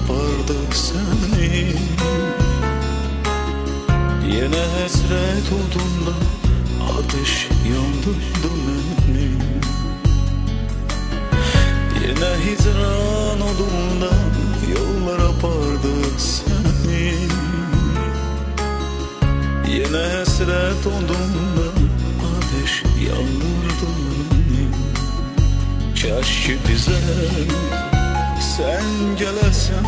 apardık seni. Yine hasret odunda ateş yandırdı beni. Yine hicran odunda yollar apardık seni. Yine hasret odunda ateş yandırdı beni. Keşke bize sen gelesen,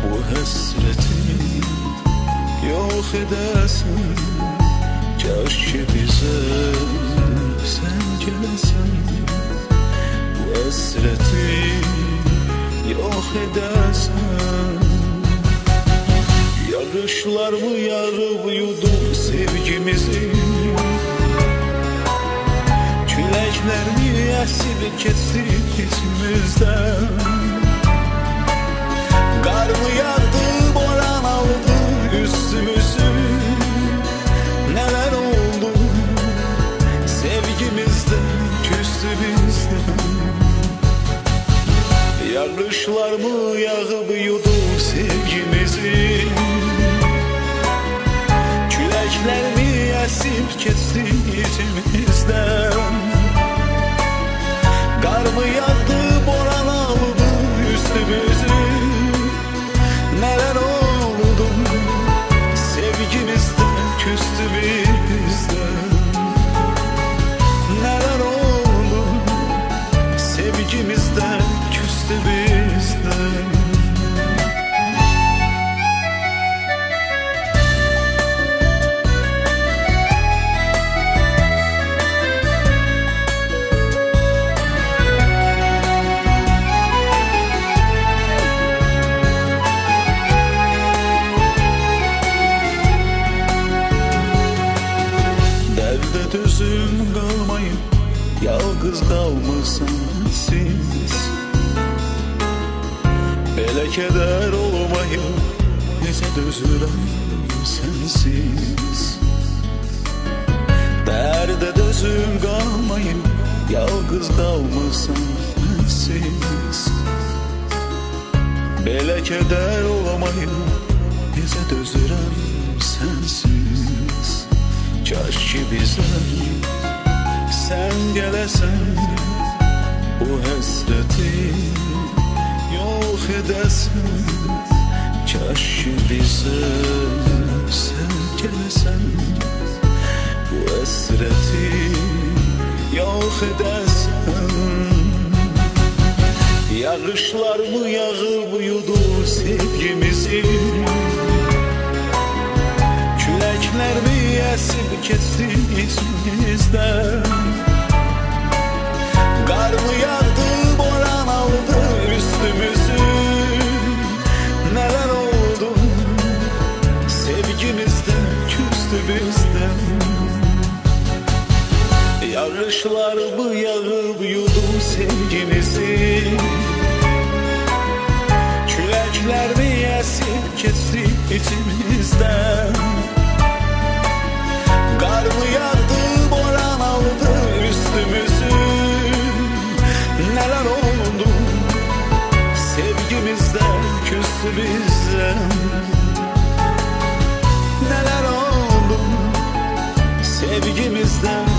bu hasreti yok edesin. Keşke bize sen gelesen, bu hasreti yok edesin. Yağışlar mı yağıp yudu sevgimizi, küləklər mi əsib keçdi içimizdən. Qar mı yağdı, boran aldı üstümüzü. Nələr oldu sevgimizdən, küstü bizdən. Yağışlar mı yağıb yudu sevgimizi, küləklər mi əsib keçdi içimizdən. Qar mı yağdı, boran aldı üstümüzü. Nələr oldu sevgimizdən, küstü bizdən. Nələr oldu sevgimizdən, küstü bizdən. Düzüm qalmayıb, yalqız qalmısan siz. Belə kədər olmayıb, necə dözürəm sənsiz. Dərdə düzüm qalmayıb, yalqız qalmısan siz. Belə kədər olmayıb, necə dözürəm sənsiz. Keşke bize sen gelesen, bu hasreti yok edesin. Keşke bize sen gelesen, bu hasreti yok edesin. Yağışlar mı yağıp yudu sevgimizi, küləklər mi əsib keçdi içimizdən. Qar mı yağdı, boran aldı üstümüzü. Nələr oldu sevgimizdən, küstü bizdən. Yağışlar mı yağıb yudu sevgimizi, küləklər mi əsib keçdi içimizdən. Qar mı yağdı, boran aldı üstümüzü. Nələr oldu sevgimizdən, küstü bizdən. Nələr oldu sevgimizdən,